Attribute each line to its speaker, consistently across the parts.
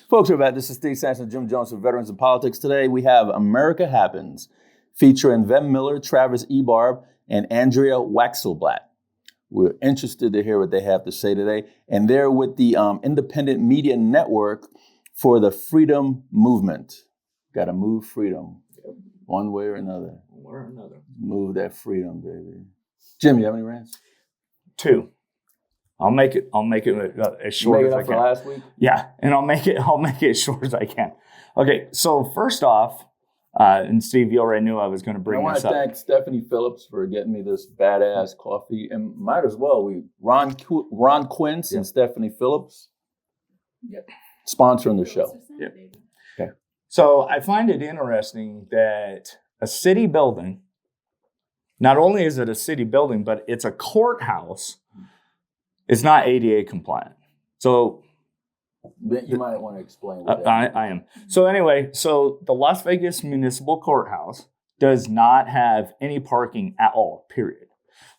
Speaker 1: Folks, we're back. This is Steve Sampson, Jim Jones for Veterans in Politics. Today we have America Happens, featuring Vem Miller, Travis Ebarb, and Andrea Wexelblatt. We're interested to hear what they have to say today. And they're with the Independent Media Network for the Freedom Movement. Got to move freedom. One way or another.
Speaker 2: One way or another.
Speaker 1: Move that freedom, baby. Jim, you have any rants?
Speaker 2: 2. I'll make it as short as I can.
Speaker 1: For last week?
Speaker 2: Yeah, and I'll make it as short as I can. Okay, so first off, and Steve, you already knew I was going to bring this up.
Speaker 1: I want to thank Stephanie Phillips for getting me this badass coffee, and might as well Ron Quince and Stephanie Phillips, sponsoring the show.
Speaker 2: Yep. Okay. So I find it interesting that a city building, not only is it a city building, but it's a courthouse, is not ADA compliant. So
Speaker 1: you might want to explain what
Speaker 2: I am. So anyway, so the Las Vegas Municipal Courthouse does not have any parking at all, period.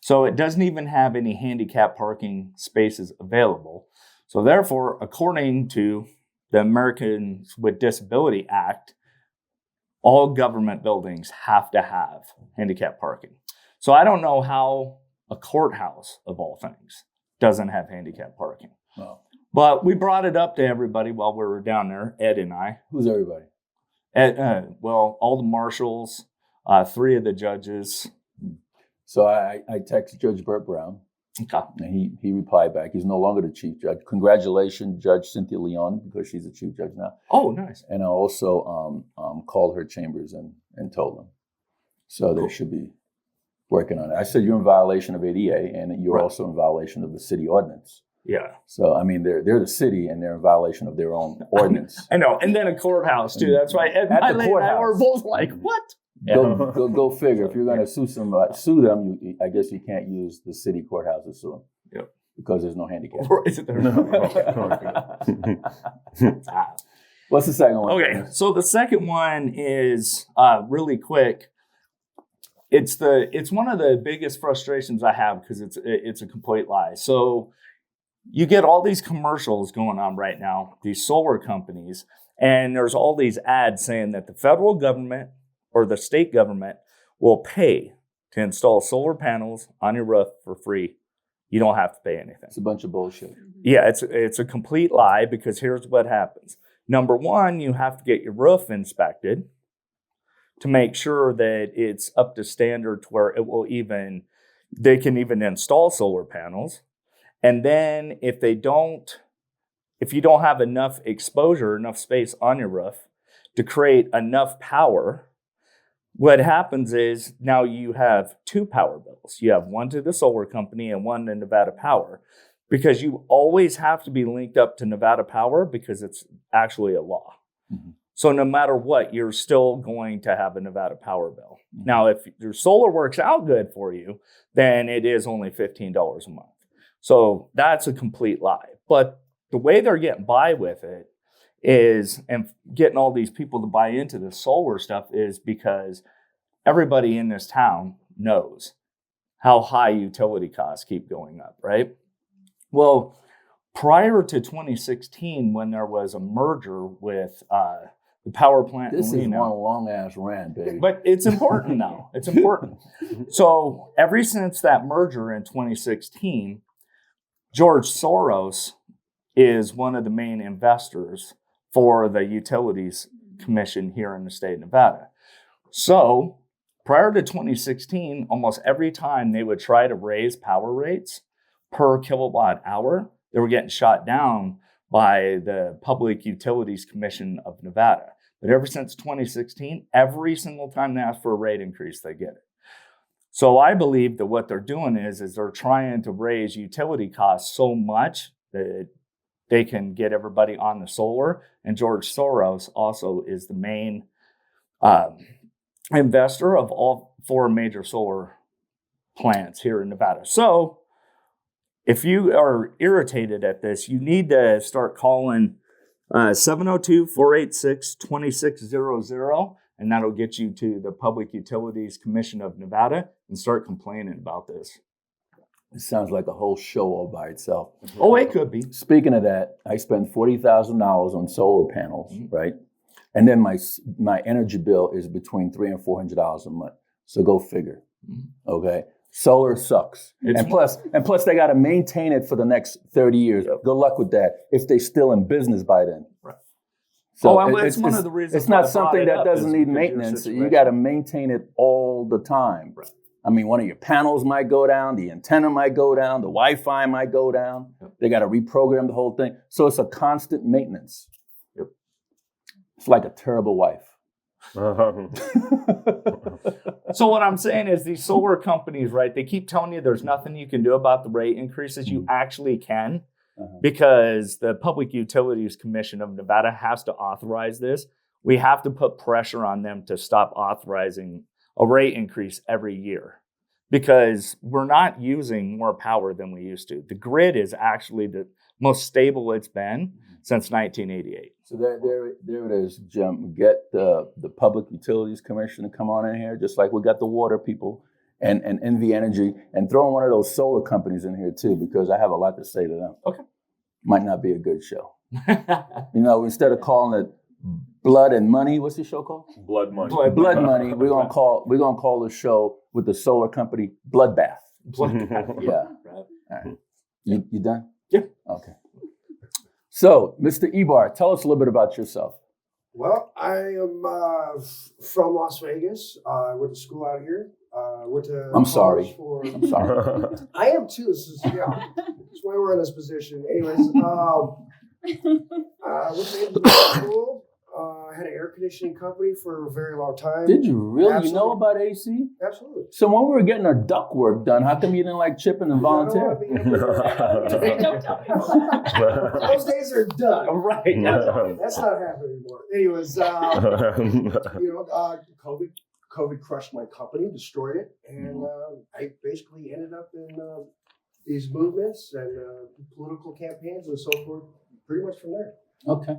Speaker 2: So it doesn't even have any handicap parking spaces available. So therefore, according to the Americans with Disability Act, all government buildings have to have handicap parking. So I don't know how a courthouse, of all things, doesn't have handicap parking.
Speaker 1: Wow.
Speaker 2: But we brought it up to everybody while we were down there, Ed and I.
Speaker 1: Who's everybody?
Speaker 2: All the marshals, 3 of the judges.
Speaker 1: So I texted Judge Burt Brown.
Speaker 2: Okay.
Speaker 1: And he replied back. He's no longer the chief judge. Congratulations, Judge Cynthia Leon, because she's the chief judge now.
Speaker 2: Oh, nice.
Speaker 1: And I also called her chambers and told them. So they should be working on it. I said, you're in violation of ADA, and you're also in violation of the city ordinance.
Speaker 2: Yeah.
Speaker 1: So, I mean, they're the city, and they're in violation of their own ordinance.
Speaker 2: I know. And then a courthouse, too. That's why Ed and I were both like, what?
Speaker 1: Go figure. If you're going to sue them, I guess you can't use the city courthouse to sue them.
Speaker 2: Yep.
Speaker 1: Because there's no handicap. What's the second one?
Speaker 2: Okay, so the second one is really quick. It's one of the biggest frustrations I have because it's a complete lie. So you get all these commercials going on right now, these solar companies, and there's all these ads saying that the federal government or the state government will pay to install solar panels on your roof for free. You don't have to pay anything.
Speaker 1: It's a bunch of bullshit.
Speaker 2: Yeah, it's a complete lie because here's what happens. Number one, you have to get your roof inspected to make sure that it's up to standard to where they can even install solar panels. And then if you don't have enough exposure, enough space on your roof to create enough power, what happens is now you have 2 power bills. You have one to the solar company and one to Nevada Power, because you always have to be linked up to Nevada Power because it's actually a law. Mm-hmm. So no matter what, you're still going to have a Nevada Power bill. Mm-hmm. Now, if your solar works out good for you, then it is only $15 a month. So that's a complete lie. But the way they're getting by with it is, and getting all these people to buy into the solar stuff, is because everybody in this town knows how high utility costs keep going up, right? Well, prior to 2016, when there was a merger with the power plant.
Speaker 1: This is one long ass rant, baby.
Speaker 2: But it's important now. It's important. So ever since that merger in 2016, George Soros is one of the main investors for the Utilities Commission here in the state of Nevada. So prior to 2016, almost every time they would try to raise power rates per kilowatt hour, they were getting shot down by the Public Utilities Commission of Nevada. But ever since 2016, every single time they ask for a rate increase, they get it. So I believe that what they're doing is they're trying to raise utility costs so much that they can get everybody on the solar. And George Soros also is the main investor of all 4 major solar plants here in Nevada. So if you are irritated at this, you need to start calling 702-486-2600, and that'll get you to the Public Utilities Commission of Nevada and start complaining about this.
Speaker 1: It sounds like a whole show all by itself.
Speaker 2: Oh, it could be.
Speaker 1: Speaking of that, I spend $40,000 on solar panels, right? And then my energy bill is between $300 and $400 a month. So go figure. Okay, solar sucks, and plus they got to maintain it for the next 30 years. Good luck with that if they still in business by then.
Speaker 2: Right.
Speaker 1: So
Speaker 2: it's one of the reasons.
Speaker 1: It's not something that doesn't need maintenance. You got to maintain it all the time.
Speaker 2: Right.
Speaker 1: I mean, one of your panels might go down, the antenna might go down, the Wi-Fi might go down. Yep. They got to reprogram the whole thing. So it's a constant maintenance.
Speaker 2: Yep.
Speaker 1: It's like a terrible wife.
Speaker 2: So what I'm saying is these solar companies, right, they keep telling you there's nothing you can do about the rate increases. You actually can, because the Public Utilities Commission of Nevada has to authorize this. We have to put pressure on them to stop authorizing a rate increase every year, because we're not using more power than we used to. The grid is actually the most stable it's been since 1988.
Speaker 1: So there it is, Jim. Get the Public Utilities Commission to come on in here, just like we got the water people and NV Energy, and throw in one of those solar companies in here too, because I have a lot to say to them.
Speaker 2: Okay.
Speaker 1: Might not be a good show. Instead of calling it Blood and Money, what's the show called?
Speaker 3: Blood Money.
Speaker 1: Blood Money. We're gonna call the show with the solar company Bloodbath.
Speaker 2: Bloodbath.
Speaker 1: Yeah. Right. All right. You done?
Speaker 2: Yeah.
Speaker 1: Okay. So, Mr. Ebarb, tell us a little bit about yourself.
Speaker 4: Well, I am from Las Vegas. I went to school out here. Went to
Speaker 1: I'm sorry.
Speaker 4: I'm sorry. I am too. That's why we're in this position. Anyways, went to engineering school. I had an air conditioning company for a very long time.
Speaker 1: Did you really?
Speaker 4: Absolutely.
Speaker 1: You know about AC?
Speaker 4: Absolutely.
Speaker 1: So when we were getting our duct work done, how come you didn't like chipping and volunteer?
Speaker 4: Those days are done.
Speaker 2: Right.
Speaker 4: That's not happening anymore. Anyways, COVID crushed my company, destroyed it, and I basically ended up in these movements and political campaigns and so forth, pretty much from there.
Speaker 1: Okay.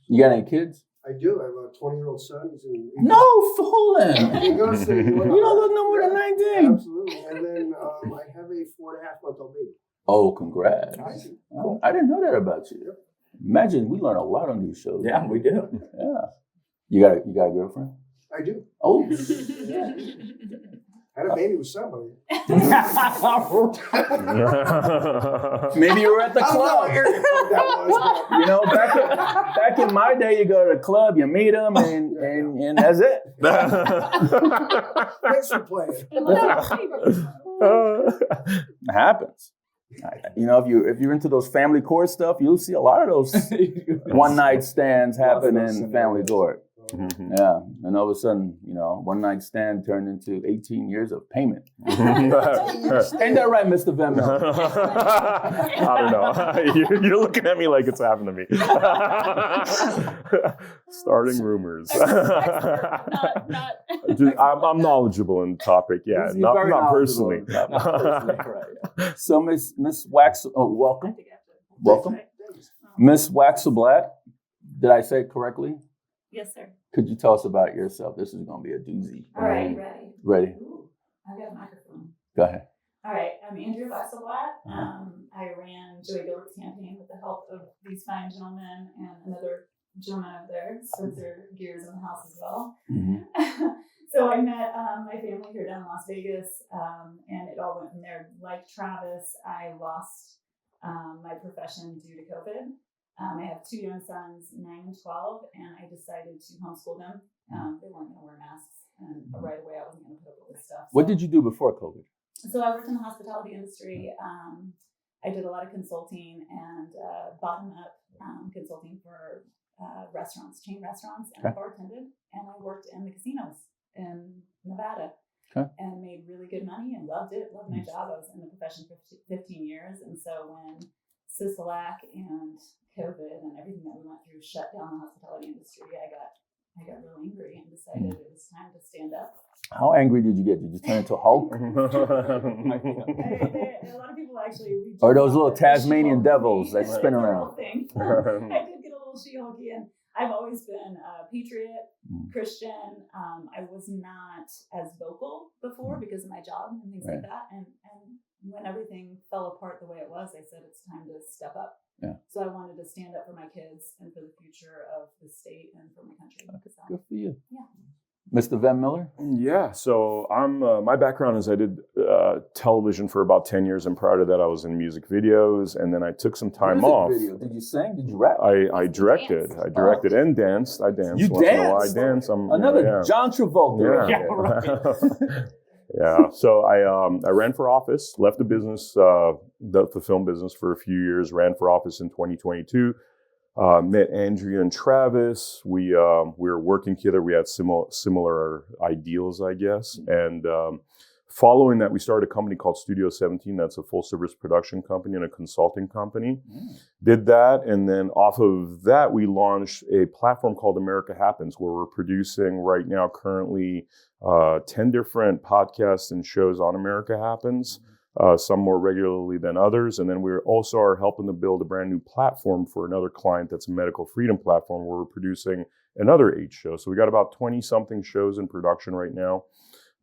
Speaker 1: You got any kids?
Speaker 4: I do. I have a 20-year-old son.
Speaker 1: No fooling.
Speaker 4: You don't
Speaker 1: look no more than 19.
Speaker 4: Absolutely. And then I have a 4.5-month-old baby.
Speaker 1: Oh, congrats. I didn't know that about you.
Speaker 4: Yep.
Speaker 1: Imagine we learn a lot on these shows.
Speaker 2: Yeah, we do.
Speaker 1: Yeah. You got a girlfriend?
Speaker 4: I do.
Speaker 1: Oh.
Speaker 4: I had a baby with somebody.
Speaker 1: Maybe you were at the club. Back in my day, you go to the club, you meet them, and that's it.
Speaker 4: Thanks for playing.
Speaker 1: It happens. If you're into those family court stuff, you'll see a lot of those one night stands happen in family court. Mm-hmm. Yeah, and all of a sudden, one night stand turned into 18 years of payment. Ain't that right, Mr. Van Miller?
Speaker 3: I don't know. You're looking at me like it's happened to me. Starting rumors. I'm knowledgeable in the topic. Yeah, not personally.
Speaker 1: So, Miss Wax, welcome. Welcome, Miss Wexelblatt. Did I say it correctly?
Speaker 5: Yes, sir.
Speaker 1: Could you tell us about yourself? This is going to be a doozy.
Speaker 5: All right, ready?
Speaker 1: Ready.
Speaker 5: Ooh, I've got a microphone.
Speaker 1: Go ahead.
Speaker 5: All right, I'm Andrea Wexelblatt. I ran Joey Gilbert's campaign with the help of these fine gentlemen and another gentleman over there, Spencer Gears in the house as well. Mm-hmm. So I met my family here down in Las Vegas, and it all went from there. Like Travis, I lost my profession due to COVID. I have two young sons, 9 and 12, and I decided to homeschool them. They weren't going to wear masks, and right away I wasn't going to put up with this stuff.
Speaker 1: What did you do before COVID?
Speaker 5: So I worked in the hospitality industry. I did a lot of consulting and bottom-up consulting for restaurants, chain restaurants, and I bartended, and I worked in the casinos in Nevada. Okay. And made really good money and loved it. Loved my job. I was in the profession for 15 years, and so when Sisolak and COVID and everything that we went through shut down the hospitality industry, I got really angry and decided it was time to stand up.
Speaker 1: How angry did you get? Did you turn into a Hulk?
Speaker 5: A lot of people actually.
Speaker 1: Or those little Tasmanian devils that spin around.
Speaker 5: I did get a little She-Hulky, and I've always been a patriot, Christian. I was not as vocal before because of my job and things like that. And when everything fell apart the way it was, I said it's time to step up.
Speaker 1: Yeah.
Speaker 5: So I wanted to stand up for my kids and for the future of the state and for my country.
Speaker 1: Okay,
Speaker 5: So,
Speaker 1: good for you.
Speaker 5: Yeah.
Speaker 1: Mr. Van Miller?
Speaker 3: Yeah, so I'm my background is I did television for about 10 years, and prior to that I was in music videos, and then I took some time
Speaker 1: Music
Speaker 3: off.
Speaker 1: video. Did you sing? Did you rap?
Speaker 3: I directed.
Speaker 5: Danced.
Speaker 3: I directed and danced. I danced.
Speaker 1: You
Speaker 3: once in a while. I
Speaker 1: danced?
Speaker 3: dance.
Speaker 1: Another John Travolta.
Speaker 3: Yeah.
Speaker 1: right?
Speaker 3: Yeah. So I ran for office, left the business, the film business for a few years, ran for office in 2022. Met Andrea and Travis. We were working together. We had similar ideals, I guess. And following that, we started a company called Studio 17. That's a full service production company and a consulting company. Did that, and then off of that, we launched a platform called America Happens, where we're producing right now currently 10 different podcasts and shows on America Happens. Some more regularly than others. And then we also are helping to build a brand new platform for another client that's a medical freedom platform where we're producing another 8 shows. So we got about 20 something shows in production right now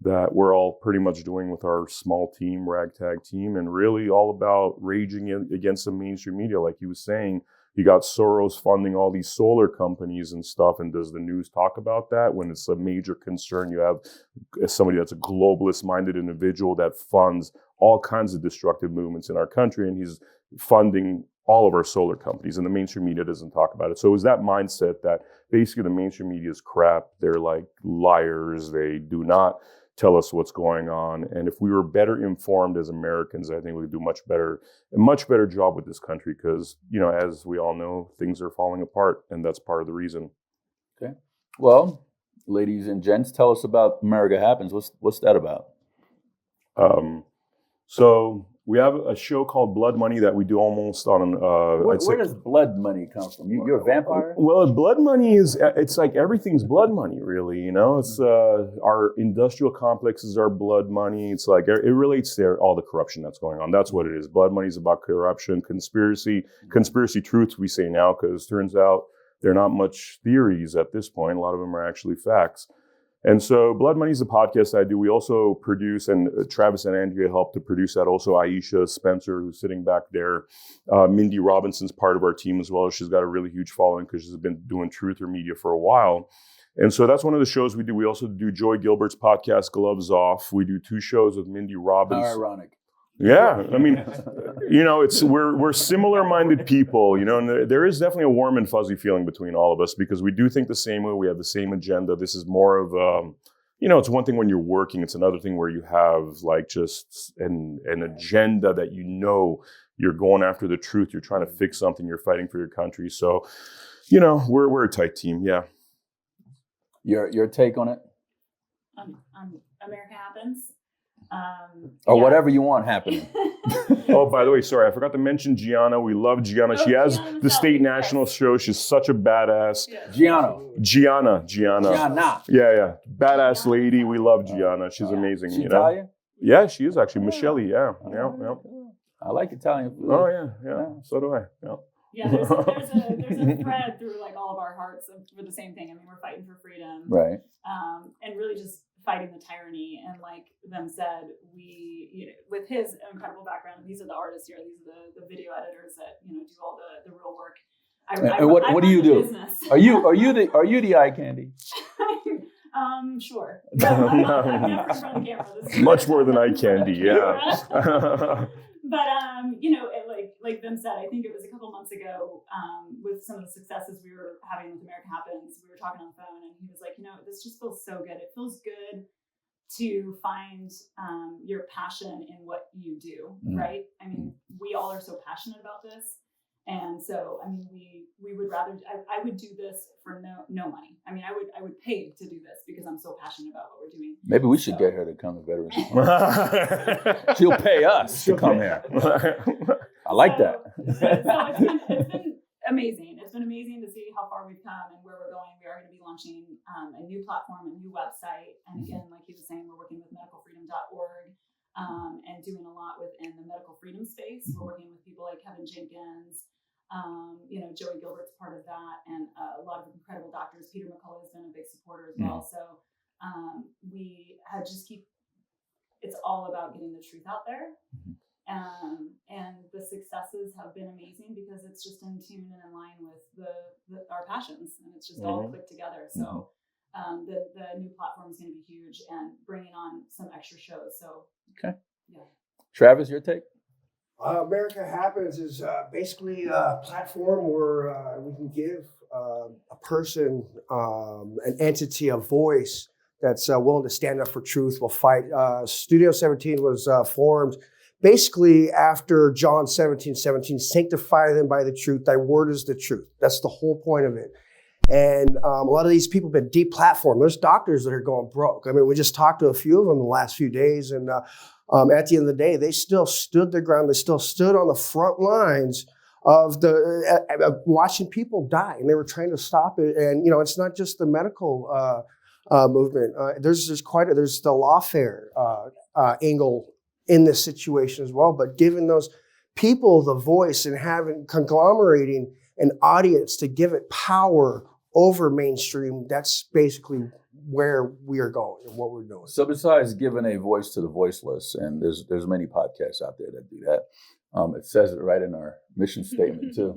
Speaker 3: that we're all pretty much doing with our small team, ragtag team, and really all about raging against the mainstream media. Like he was saying, you got Soros funding all these solar companies and stuff. And does the news talk about that when it's a major concern? You have somebody that's a globalist minded individual that funds all kinds of destructive movements in our country, and he's funding all of our solar companies, and the mainstream media doesn't talk about it. So it was that mindset that basically the mainstream media is crap. They're like liars. They do not tell us what's going on. And if we were better informed as Americans, I think we'd do a much better job with this country because, as we all know, things are falling apart, and that's part of the reason.
Speaker 1: Okay. Well, ladies and gents, tell us about America Happens. What's that about?
Speaker 3: So we have a show called Blood Money that we do almost on
Speaker 1: Where does blood money come from? You're a vampire?
Speaker 3: Well, blood money it's like everything's blood money, really. It's our industrial complexes are blood money. It's like it relates to all the corruption that's going on. That's what it is. Blood money is about corruption, conspiracy truths, we say now, because turns out they're not much theories at this point. A lot of them are actually facts. And so Blood Money is a podcast I do. We also produce, and Travis and Andrea help to produce that. Also Aisha Spencer, who's sitting back there. Mindy Robinson's part of our team as well. She's got a really huge following because she's been doing truther media for a while. And so that's one of the shows we do. We also do Joy Gilbert's podcast, Gloves Off. We do 2 shows with Mindy Robbins.
Speaker 1: How ironic.
Speaker 3: Yeah, I mean, we're similar-minded people, and there is definitely a warm and fuzzy feeling between all of us because we do think the same way. We have the same agenda. This is more of, it's one thing when you're working. It's another thing where you have like just an agenda that you're going after the truth. You're trying to fix something. You're fighting for your country. So, we're a tight team. Yeah.
Speaker 1: Your take on it?
Speaker 5: America Happens.
Speaker 1: Or whatever you want happening.
Speaker 3: Oh, by the way, sorry, I forgot to mention Gianna. We love Gianna. She has
Speaker 5: Gianna's
Speaker 3: the state
Speaker 5: yes.
Speaker 3: national show. She's such a badass.
Speaker 5: Yes.
Speaker 1: Gianna.
Speaker 3: Yeah. Badass lady. We love Gianna. She's amazing.
Speaker 1: She Italian?
Speaker 3: Yeah, she is actually. Michele, yeah.
Speaker 1: I like Italian food.
Speaker 3: Oh, yeah. So do I. Yeah.
Speaker 5: Yeah, there's a thread through like all of our hearts for the same thing. I mean, we're fighting for freedom.
Speaker 1: Right.
Speaker 5: And really just fighting the tyranny. And like them said, with his incredible background, these are the artists here. These are the video editors that, do all the real work.
Speaker 1: What do you do?
Speaker 5: Business.
Speaker 1: Are you the eye candy?
Speaker 5: Sure. No, I'm never in front of the camera.
Speaker 3: Much more than eye candy, yeah.
Speaker 5: But like them said, I think it was a couple months ago, with some of the successes we were having with America Happens, we were talking on the phone, and he was like, this just feels so good. It feels good to find your passion in what you do, right? I mean, we all are so passionate about this. And so, I mean, we would rather, I would do this for no money. I mean, I would pay to do this because I'm so passionate about what we're doing.
Speaker 1: Maybe we should get her to come to Veterans. She'll pay us to come here. I like that.
Speaker 5: So it's been amazing. It's been amazing to see how far we've come and where we're going. We are going to be launching a new platform, a new website. And again, like he was saying, we're working with medicalfreedom.org. And doing a lot within the medical freedom space. We're working with people like Kevin Jenkins, Joey Gilbert's part of that, and a lot of incredible doctors. Peter McCullough has been a big supporter as well. So we had it's all about getting the truth out there. And the successes have been amazing because it's just in tune and in line with our passions, and it's just all clicked together. So the new platform is going to be huge, and bringing on some extra shows. So
Speaker 1: Okay.
Speaker 5: Yeah.
Speaker 1: Travis, your take?
Speaker 4: America Happens is basically a platform where we can give a person, an entity, a voice that's willing to stand up for truth, will fight. Studio 17 was formed basically after John 17:17, sanctify them by the truth. Thy word is the truth. That's the whole point of it. And a lot of these people have been deplatformed. There's doctors that are going broke. I mean, we just talked to a few of them the last few days, and at the end of the day, they still stood their ground. They still stood on the front lines of watching people die, and they were trying to stop it. And it's not just the medical movement. There's the lawfare angle in this situation as well. But giving those people the voice and conglomerating an audience to give it power over mainstream, that's basically where we are going and what we're doing.
Speaker 1: So besides giving a voice to the voiceless, and there's many podcasts out there that do that. It says it right in our mission statement too.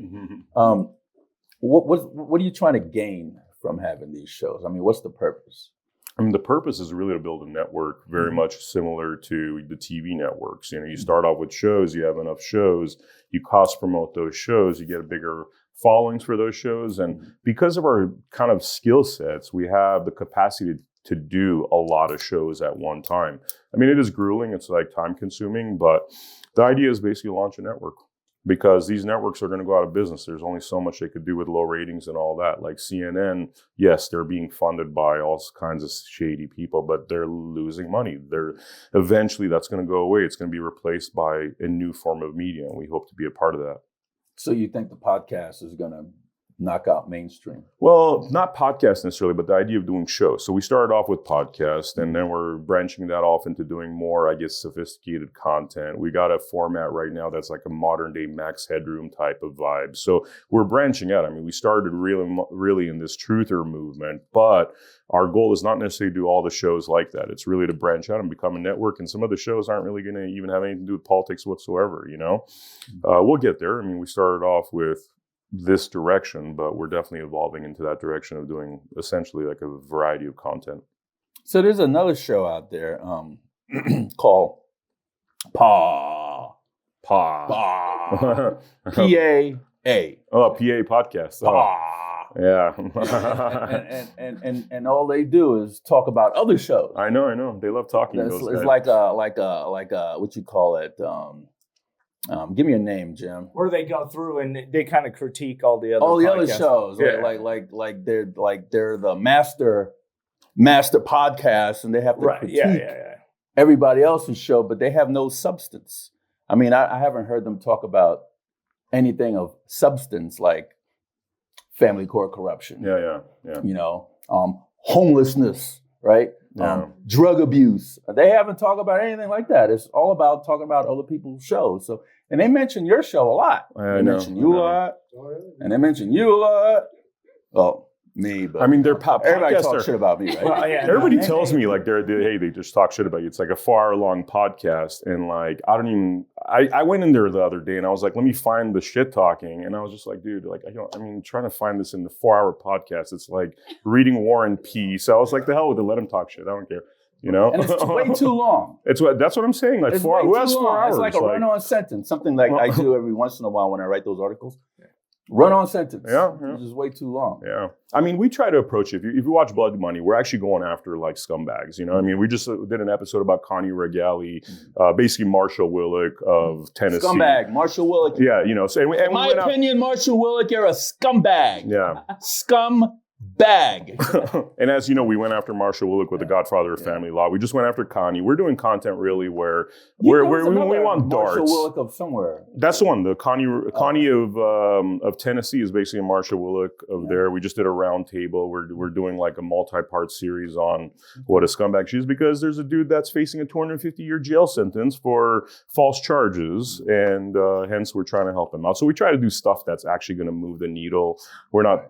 Speaker 1: What are you trying to gain from having these shows? I mean, what's the purpose?
Speaker 3: I mean, the purpose is really to build a network very much similar to the TV networks. You start off with shows, you have enough shows, you cost promote those shows, you get a bigger followings for those shows. And because of our kind of skill sets, we have the capacity to do a lot of shows at one time. I mean, it is grueling, it's like time consuming, but the idea is basically launch a network. Because these networks are going to go out of business. There's only so much they could do with low ratings and all that. Like CNN, yes, they're being funded by all kinds of shady people, but they're losing money. Eventually that's going to go away. It's going to be replaced by a new form of media, and we hope to be a part of that.
Speaker 1: So you think the podcast is going to knock out mainstream?
Speaker 3: Well, not podcast necessarily, but the idea of doing shows. So we started off with podcast, and then we're branching that off into doing more, I guess, sophisticated content. We got a format right now that's like a modern day Max Headroom type of vibe. So we're branching out. I mean, we started really in this truther movement, but our goal is not necessarily to do all the shows like that. It's really to branch out and become a network. And some of the shows aren't really going to even have anything to do with politics whatsoever, We'll get there. I mean, we started off with this direction, but we're definitely evolving into that direction of doing essentially like a variety of content.
Speaker 1: So there's another show out there called PA. P-A-A.
Speaker 3: Oh, PA podcast.
Speaker 1: PA.
Speaker 3: Yeah.
Speaker 1: and all they do is talk about other shows.
Speaker 3: I know. They love talking.
Speaker 1: It's like a what you call it? Give me a name, Jim.
Speaker 2: Where they go through and they kind of critique all the other
Speaker 1: shows.
Speaker 2: Yeah.
Speaker 1: Like they're the master podcast, and they have to critique everybody else's show, but they have no substance. I mean, I haven't heard them talk about anything of substance like family court corruption.
Speaker 3: Yeah.
Speaker 1: Homelessness, right?
Speaker 3: Yeah.
Speaker 1: Drug abuse. They haven't talked about anything like that. It's all about talking about other people's shows. So, and they mention your show a lot. They mention you a lot, and they mention you a lot. Well, me, but
Speaker 3: I mean,
Speaker 1: everybody talks shit about me, right?
Speaker 3: Well, everybody tells me like they just talk shit about you. It's like a 4-hour-long podcast, and like I went in there the other day and I was like, let me find the shit talking, and I was just like, dude, like trying to find this in the 4-hour podcast, it's like reading War and Peace. I was like, the hell with it, let him talk shit. I don't care.
Speaker 1: And it's way too long.
Speaker 3: That's what I'm saying. Like who has 4 hours?
Speaker 1: It's like a run-on sentence, something like I do every once in a while when I write those articles. Run-on sentence. Yeah. It's just way too long.
Speaker 3: Yeah. I mean, we try to approach it. If you watch Blood Money, we're actually going after like scumbags. I mean, we just did an episode about Connie Regali, basically Marshall Willick of Tennessee.
Speaker 1: Scumbag, Marshall Willick.
Speaker 3: Yeah, So
Speaker 1: in my opinion, Marshall Willick, you're a scumbag.
Speaker 3: Yeah.
Speaker 1: Scumbag.
Speaker 3: And as you know, we went after Marshall Willick with The Godfather of Family Law. We just went after Connie. We're doing content really where we want darts.
Speaker 1: Marshall Willick of somewhere.
Speaker 3: That's the one. The Connie of Tennessee is basically a Marshall Willick of there. We just did a round table. We're doing like a multi-part series on what a scumbag she is, because there's a dude that's facing a 250-year jail sentence for false charges, and hence we're trying to help him out. So we try to do stuff that's actually going to move the needle. We're not,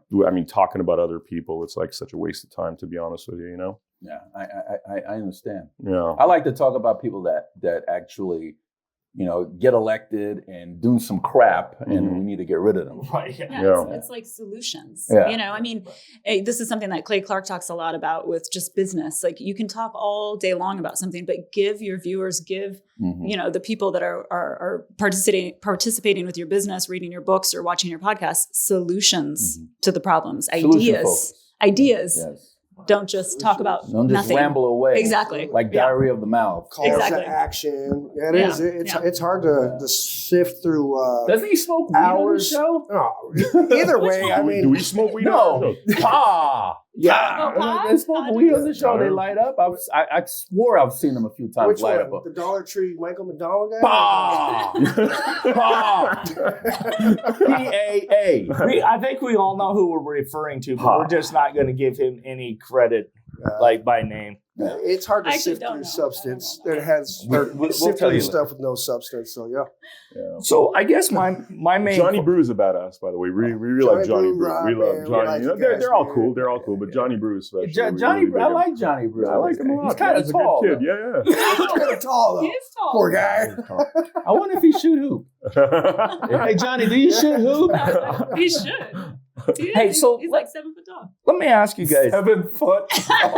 Speaker 3: talking about other people, it's like such a waste of time, to be honest with you.
Speaker 1: Yeah, I understand.
Speaker 3: Yeah,
Speaker 1: I like to talk about people that actually get elected and do some crap, and we need to get rid of them.
Speaker 2: Right.
Speaker 6: Yeah, it's like solutions.
Speaker 1: Yeah.
Speaker 6: I mean, this is something that Clay Clark talks a lot about with just business. Like you can talk all day long about something, but give your viewers, the people that are participating with your business, reading your books or watching your podcasts, solutions to the problems, ideas.
Speaker 1: Yes.
Speaker 6: Don't just talk about
Speaker 1: Don't just
Speaker 6: nothing.
Speaker 1: ramble away.
Speaker 6: Exactly.
Speaker 1: Like diarrhea of the mouth.
Speaker 4: Calls to action. Yeah, it is. It's hard to sift through.
Speaker 1: Doesn't he smoke weed on the show?
Speaker 4: Oh, either way, I mean,
Speaker 3: do we smoke weed?
Speaker 1: No.
Speaker 6: Yeah.
Speaker 1: They smoke weed on the show. They light up. I swore I've seen them a few times
Speaker 4: which
Speaker 1: light
Speaker 4: one?
Speaker 1: up.
Speaker 4: The Dollar Tree Michael McDonald guy?
Speaker 1: PAA.
Speaker 2: I think we all know who we're referring to, but we're just not going to give him any credit, by name.
Speaker 4: It's hard to
Speaker 6: I actually
Speaker 4: sift
Speaker 6: don't
Speaker 4: through
Speaker 6: know.
Speaker 4: substance that has
Speaker 1: We'll
Speaker 4: sift
Speaker 1: tell
Speaker 4: through
Speaker 1: you
Speaker 4: stuff with no substance. So yeah.
Speaker 2: So I guess my main
Speaker 3: Johnny Brew is a badass, by the way. We really like Johnny Brew. We love Johnny. They're all cool. They're all cool, but Johnny Brew especially.
Speaker 1: Johnny Brew. I like Johnny Brew.
Speaker 3: I like him a lot.
Speaker 1: He's kind of tall.
Speaker 3: He's a good kid. Yeah.
Speaker 4: He's kind of tall though.
Speaker 6: He is tall.
Speaker 4: Poor guy.
Speaker 1: I wonder if he shoot hoop. Hey Johnny, do you shoot hoop?
Speaker 6: He should.
Speaker 2: Hey, so
Speaker 6: he's like 7 foot tall.
Speaker 2: let me ask you guys.
Speaker 1: 7 foot.
Speaker 6: He's like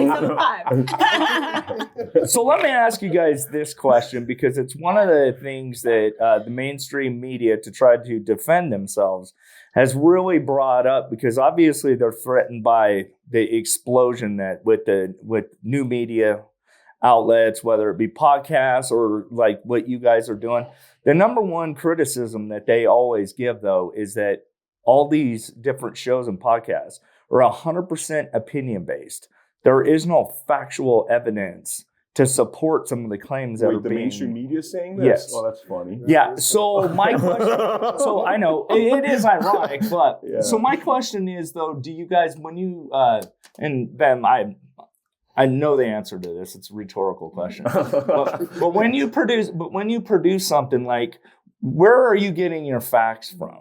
Speaker 6: 7'5".
Speaker 2: So let me ask you guys this question, because it's one of the things that the mainstream media, to try to defend themselves, has really brought up, because obviously they're threatened by the explosion that with new media outlets, whether it be podcasts or like what you guys are doing. The number one criticism that they always give, though, is that all these different shows and podcasts are 100% opinion based. There is no factual evidence to support some of the claims that are
Speaker 3: the
Speaker 2: being.
Speaker 3: mainstream media saying this?
Speaker 2: Yes.
Speaker 3: Oh, that's funny.
Speaker 2: Yeah. So my question. So I know it is ironic, but so my question is, though, do you guys, when you and Ben, I know the answer to this. It's a rhetorical question. but when you produce something, like, where are you getting your facts from?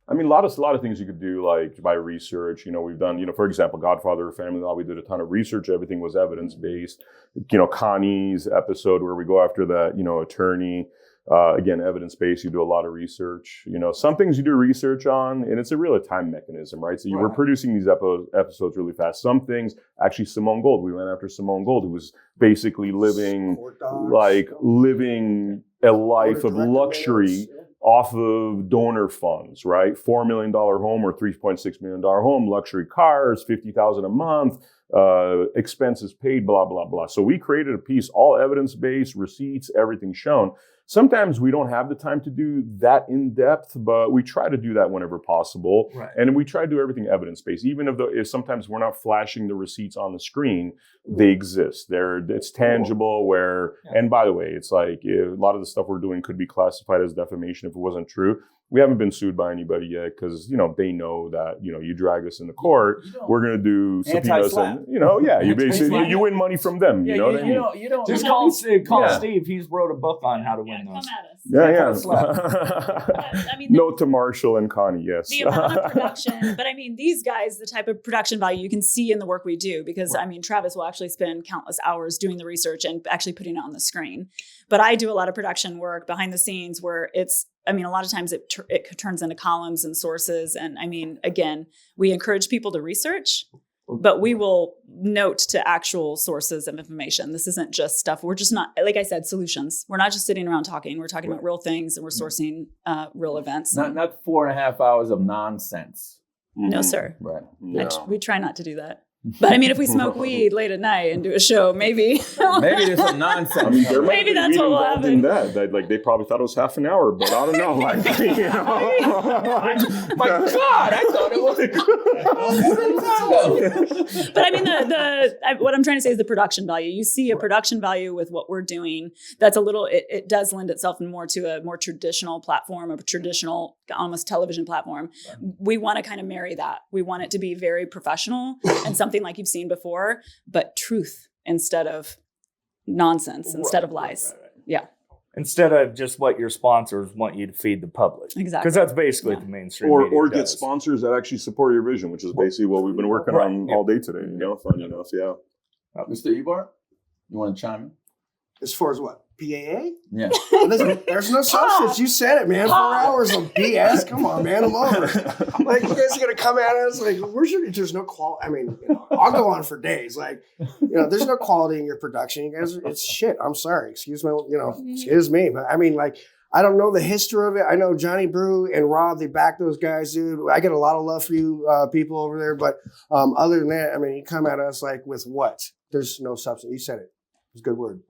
Speaker 3: I mean, a lot of things you could do, like by research. We've done, for example, Godfather Family Law. We did a ton of research. Everything was evidence based. Connie's episode where we go after that, attorney. Again, evidence based. You do a lot of research. Some things you do research on, and it's a real time mechanism, right? So you were producing these episodes really fast. Some things, actually, Simone Gold. We went after Simone Gold, who was basically living a life of luxury off of donor funds, right? $4 million home or $3.6 million home, luxury cars, $50,000 a month, expenses paid, blah, blah, blah. So we created a piece, all evidence-based, receipts, everything shown. Sometimes we don't have the time to do that in depth, but we try to do that whenever possible.
Speaker 2: Right.
Speaker 3: And we try to do everything evidence-based, even if sometimes we're not flashing the receipts on the screen, they exist. It's tangible and by the way, it's like a lot of the stuff we're doing could be classified as defamation if it wasn't true. We haven't been sued by anybody yet because, they know that, you drag us into court, we're going to do subpoenas and, you basically, you win money from them. You know what I mean?
Speaker 1: You don't
Speaker 2: Just call Steve. He's wrote a book on how to win those.
Speaker 6: Come at us. I mean,
Speaker 3: Note to Marshall and Connie, yes.
Speaker 6: The amount of production, but I mean, these guys, the type of production value you can see in the work we do, because I mean, Travis will actually spend countless hours doing the research and actually putting it on the screen. But I do a lot of production work behind the scenes where a lot of times it turns into columns and sources. And I mean, again, we encourage people to research, but we will note to actual sources of information. This isn't just stuff. We're just not, like I said, solutions. We're not just sitting around talking. We're talking about real things, and we're sourcing real events.
Speaker 1: Not 4.5 hours of nonsense.
Speaker 6: No, sir.
Speaker 1: Right.
Speaker 6: We try not to do that. But I mean, if we smoke weed late at night and do a show, maybe
Speaker 1: there's some nonsense.
Speaker 6: Maybe that's what will happen.
Speaker 3: They probably thought it was half an hour, but I don't know.
Speaker 1: My God, I thought it was.
Speaker 6: But I mean, what I'm trying to say is the production value. You see a production value with what we're doing. That's a little. It does lend itself more to a more traditional platform, a traditional almost television platform. We want to kind of marry that. We want it to be very professional and something like you've seen before, but truth instead of nonsense, instead of lies. Yeah.
Speaker 2: Instead of just what your sponsors want you to feed the public.
Speaker 6: Exactly.
Speaker 2: Because that's basically the mainstream
Speaker 3: or
Speaker 2: media
Speaker 3: get sponsors that actually support your vision, which is basically what we've been working on all day today. Funny enough, yeah.
Speaker 1: Mr. Ebarb, you want to chime in?
Speaker 4: As far as what? PAA?
Speaker 1: Yeah.
Speaker 4: There's no substance. You said it, man. 4 hours of BS. Come on, man. I'm over it. Like, you guys are going to come at us like, there's no quality. I mean, I'll go on for days. Like, there's no quality in your production. You guys, it's shit. I'm sorry. Excuse me. But I mean, like, I don't know the history of it. I know Johnny Brew and Rob, they back those guys, dude. I get a lot of love for you people over there. But other than that, I mean, you come at us like with what? There's no substance. You said it. It's a good word.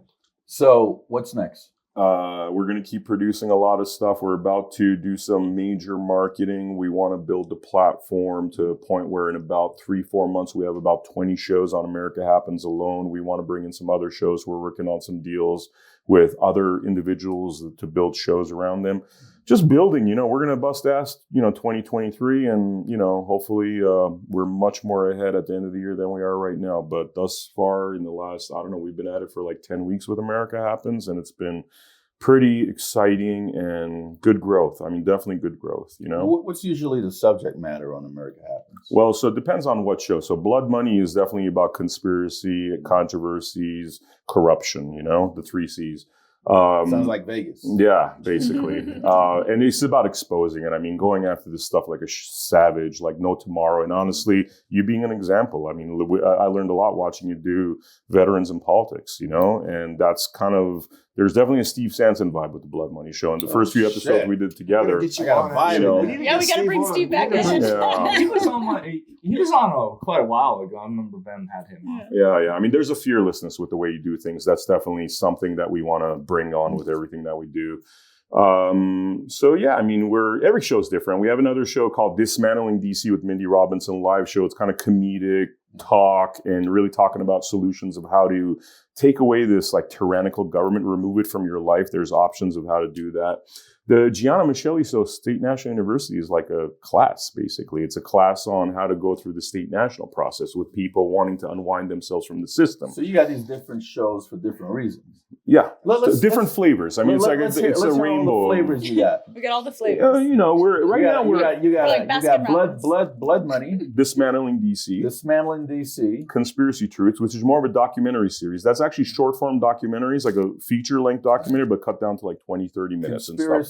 Speaker 1: So what's next?
Speaker 3: We're going to keep producing a lot of stuff. We're about to do some major marketing. We want to build the platform to a point where in about 3-4 months, we have about 20 shows on America Happens alone. We want to bring in some other shows. We're working on some deals with other individuals to build shows around them. Just building, we're going to bust ass, 2023. And, hopefully we're much more ahead at the end of the year than we are right now. But thus far in the last, we've been at it for like 10 weeks with America Happens. And it's been pretty exciting and good growth. I mean, definitely good growth,
Speaker 1: What's usually the subject matter on America Happens?
Speaker 3: Well, so it depends on what show. So Blood Money is definitely about conspiracy, controversies, corruption, the 3 C's.
Speaker 1: Sounds like Vegas.
Speaker 3: Yeah, basically. And it's about exposing it. I mean, going after this stuff like a savage, like no tomorrow. And honestly, you being an example. I mean, I learned a lot watching you do veterans in politics, and that's kind of, there's definitely a Steve Sanson vibe with the Blood Money show. And the first few episodes we did together.
Speaker 1: I got a vibe.
Speaker 6: Yeah, we got to bring Steve back in.
Speaker 3: Yeah.
Speaker 2: He was on quite a while ago. I remember Ben had him on.
Speaker 3: Yeah. I mean, there's a fearlessness with the way you do things. That's definitely something that we want to bring on with everything that we do. So yeah, I mean, every show is different. We have another show called Dismantling DC with Mindy Robinson, live show. It's kind of comedic talk and really talking about solutions of how to take away this like tyrannical government, remove it from your life. There's options of how to do that. The Gianna Michelli Show, State National University, is like a class, basically. It's a class on how to go through the state national process with people wanting to unwind themselves from the system.
Speaker 1: So you got these different shows for different reasons.
Speaker 3: Yeah, different flavors. I mean, it's a rainbow.
Speaker 1: All the flavors you got.
Speaker 6: We got all the flavors.
Speaker 1: You got blood money.
Speaker 3: Dismantling DC. Conspiracy Truths, which is more of a documentary series. That's actually short form documentaries, like a feature length documentary, but cut down to like 20, 30 minutes and stuff.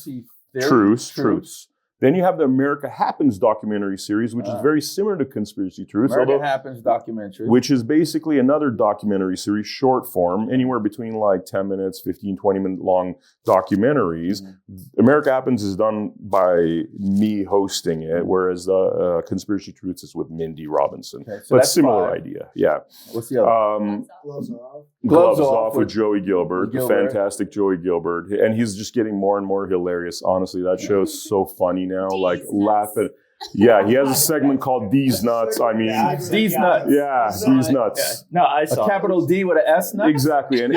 Speaker 3: Truths. Then you have the America Happens documentary series, which is very similar to Conspiracy Truths.
Speaker 1: America Happens documentary.
Speaker 3: Which is basically another documentary series, short form, anywhere between like 10 minutes, 15, 20-minute long documentaries. Mm-hmm. America Happens is done by me hosting it, whereas the Conspiracy Truths is with Mindy Robinson. Okay, so but similar 5. Idea, yeah.
Speaker 1: What's the other?
Speaker 3: Gloves Off with Joey Gilbert, the fantastic Joey Gilbert. And he's just getting more and more hilarious. Honestly, that show's so funny now. Like laughing. Yeah, he has a segment called D's Nuts. I mean,
Speaker 1: D's Nuts.
Speaker 3: Yeah, D's Nuts.
Speaker 2: No, I saw
Speaker 1: a capital D with an S nut.
Speaker 3: Exactly, and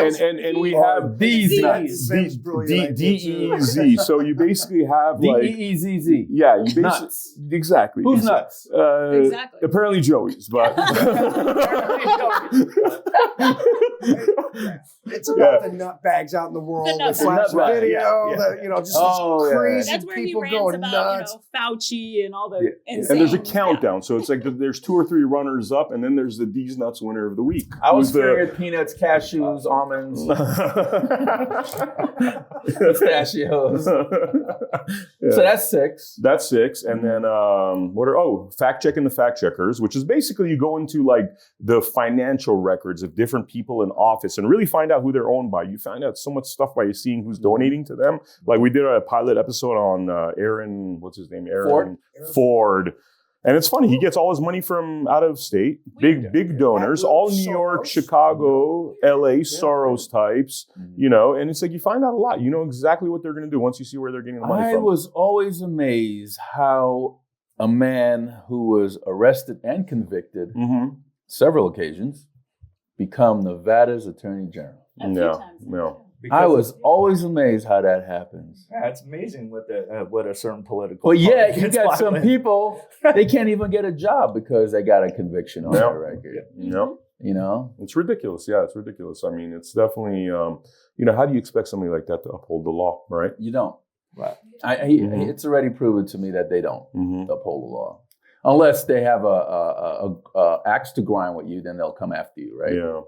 Speaker 3: we have
Speaker 1: D's Nuts.
Speaker 3: D-E-Z. So you basically have like
Speaker 1: D-E-E-Z-Z.
Speaker 3: Yeah, you basically
Speaker 1: nuts.
Speaker 3: Exactly.
Speaker 1: Who's nuts?
Speaker 6: Exactly.
Speaker 3: Apparently Joey's, but
Speaker 4: it's about the nut bags out in the world. The flash video, just crazy
Speaker 6: That's where
Speaker 4: people
Speaker 6: he
Speaker 4: going
Speaker 6: rants about,
Speaker 4: nuts.
Speaker 6: Fauci and all the insane.
Speaker 3: And there's a countdown, so it's like there's 2 or 3 runners up, and then there's the D's Nuts winner of the week.
Speaker 1: I was figuring peanuts, cashews, almonds, pistachios. So that's 6.
Speaker 3: That's 6, and then fact checking the fact checkers, which is basically you go into like the financial records of different people in office and really find out who they're owned by. You find out so much stuff by seeing who's donating to them. Like we did a pilot episode on Aaron, what's his name? Ford. And it's funny, he gets all his money from out of state, big donors, all New York, Chicago, LA, Soros types, and it's like you find out a lot. You know exactly what they're going to do once you see where they're getting the money from.
Speaker 1: I was always amazed how a man who was arrested and convicted several occasions become Nevada's Attorney General.
Speaker 3: No.
Speaker 1: I was always amazed how that happens.
Speaker 2: Yeah, it's amazing what a certain political.
Speaker 1: Well, yeah, you got some people, they can't even get a job because they got a conviction on their record.
Speaker 3: It's ridiculous. Yeah, it's ridiculous. I mean, it's definitely, how do you expect somebody like that to uphold the law, right?
Speaker 1: You don't. Right. It's already proven to me that they don't uphold the law. Unless they have a axe to grind with you, then they'll come after you, right?
Speaker 3: Yeah.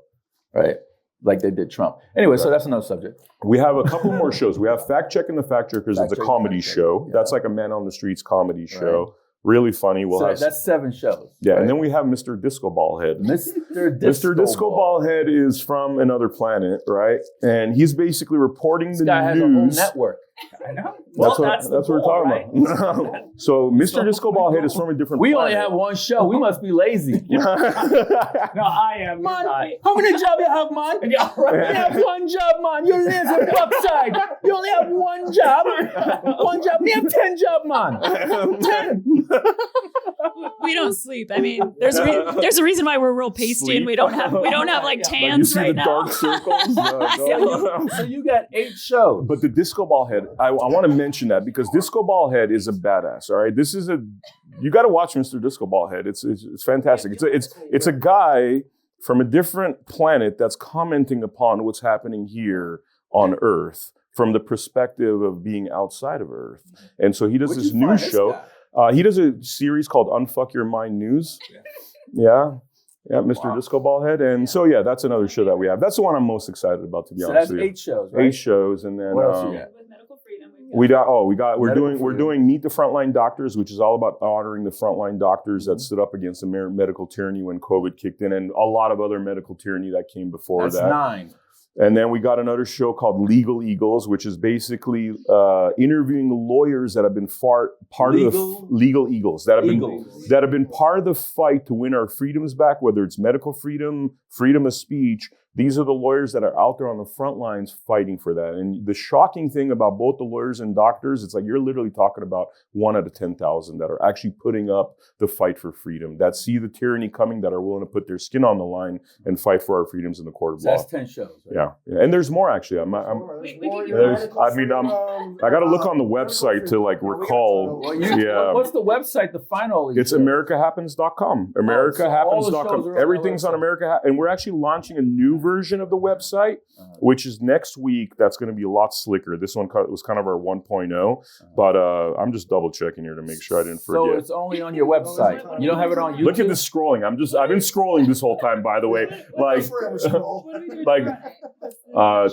Speaker 1: Right. like they did Trump. Anyway, so that's another subject.
Speaker 3: We have a couple more shows. We have Fact Checking the Fact Checkers. It's a comedy show.
Speaker 1: Yeah.
Speaker 3: That's like a man on the streets comedy show. Really funny. We'll have
Speaker 1: that's 7 shows.
Speaker 3: Yeah,
Speaker 1: right?
Speaker 3: and then we have Mr. Disco Ballhead.
Speaker 1: Mr.
Speaker 3: Disco Ballhead is from another planet, right? And he's basically reporting
Speaker 1: This
Speaker 3: the
Speaker 1: guy has a whole
Speaker 3: news.
Speaker 1: network.
Speaker 2: I know.
Speaker 3: That's what we're talking about. So Mr. Disco Ballhead is from a different
Speaker 1: We
Speaker 3: planet.
Speaker 1: only have one show. We must be lazy.
Speaker 2: No, I am.
Speaker 1: Man,
Speaker 2: Not.
Speaker 1: how many jobs you have, man?
Speaker 2: Yeah, right.
Speaker 1: You have one job, man. You're lazy upside. You only have one job. One job. Me have 10 jobs, man. 10.
Speaker 6: We don't sleep. I mean, there's a reason why we're real pasty and we don't have like
Speaker 3: You
Speaker 6: tans
Speaker 3: see
Speaker 6: right
Speaker 3: the
Speaker 6: now.
Speaker 3: dark circles?
Speaker 1: So you got 8 shows.
Speaker 3: But the Disco Ballhead, I want to mention that because Disco Ballhead is a badass. All right, you got to watch Mr. Disco Ballhead. It's fantastic. It's a guy from a different planet that's commenting upon what's happening here on Earth from the perspective of being outside of Earth. And so he does this new show. He does a series called Unfuck Your Mind News. Yeah, Mr. Disco Ballhead. And so, that's another show that we have. That's the one I'm most excited about, to be honest with you.
Speaker 1: That's 8 shows, right?
Speaker 3: 8 shows. And then
Speaker 1: What else you got?
Speaker 5: With medical freedom,
Speaker 3: we're doing Meet the Frontline Doctors, which is all about honoring the frontline doctors that stood up against the medical tyranny when COVID kicked in, and a lot of other medical tyranny that came before
Speaker 1: That's
Speaker 3: that.
Speaker 1: 9.
Speaker 3: And then we got another show called Legal Eagles, which is basically interviewing lawyers that have been part of the Legal Eagles that have been part of the fight to win our freedoms back, whether it's medical freedom, freedom of speech. These are the lawyers that are out there on the front lines fighting for that. And the shocking thing about both the lawyers and doctors, it's like you're literally talking about 1 out of 10,000 that are actually putting up the fight for freedom, that see the tyranny coming, that are willing to put their skin on the line and fight for our freedoms in the court of law.
Speaker 1: That's 10 shows. Right?
Speaker 3: Yeah, and there's more actually. I got to look on the website to recall.
Speaker 1: What's the website? The final.
Speaker 3: It's AmericaHappens.com. AmericaHappens.com. Everything's on America, and we're actually launching a new version of the website, which is next week. That's going to be a lot slicker. This one was kind of our 1.0, but I'm just double checking here to make sure I didn't forget.
Speaker 1: So it's only on your website. You don't have it on YouTube.
Speaker 3: Look at this scrolling. I've been scrolling this whole time, by the way.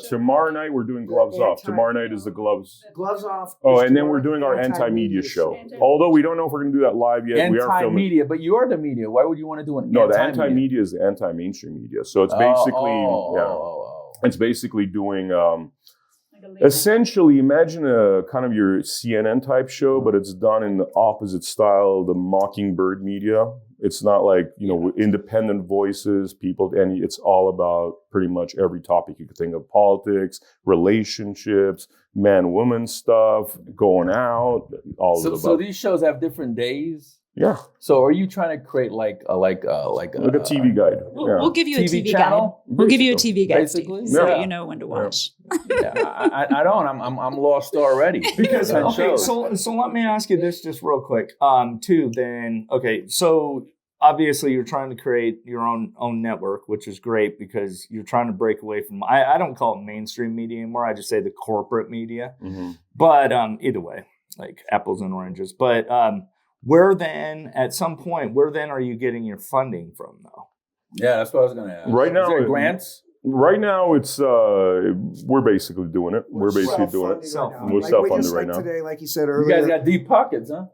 Speaker 3: Tomorrow night we're doing Gloves Off. Tomorrow night is the Gloves
Speaker 4: Off.
Speaker 3: Oh, and then we're doing our anti-media show. Although we don't know if we're going to do that live yet. We are filming.
Speaker 1: Anti-media, but you're the media. Why would you want to do an
Speaker 3: No, the anti-media is the anti-mainstream media. So it's basically, it's basically doing, essentially, imagine a kind of your CNN type show, but it's done in the opposite style, the Mockingbird media. It's not like, independent voices, people, and it's all about pretty much every topic you could think of: politics, relationships, man-woman stuff, going out, all of the above.
Speaker 1: So these shows have different days?
Speaker 3: Yeah.
Speaker 1: So are you trying to create like a
Speaker 3: TV guide?
Speaker 6: We'll give you a TV
Speaker 1: channel?
Speaker 6: guide. We'll give you a TV guide,
Speaker 1: basically,
Speaker 6: so that you know when to watch.
Speaker 1: I don't. I'm lost already.
Speaker 2: Because so let me ask you this just real quick. So obviously you're trying to create your own network, which is great because you're trying to break away from. I don't call it mainstream media anymore. I just say the corporate media. Mm-hmm. But either way, like apples and oranges. But where then are you getting your funding from, though?
Speaker 1: Yeah, that's what I was going to ask.
Speaker 3: Right now,
Speaker 1: is there grants?
Speaker 3: Right now, it's we're basically doing it. We're basically doing it. We're self-funded right now.
Speaker 4: Today, like you said earlier,
Speaker 1: you guys got deep pockets, huh?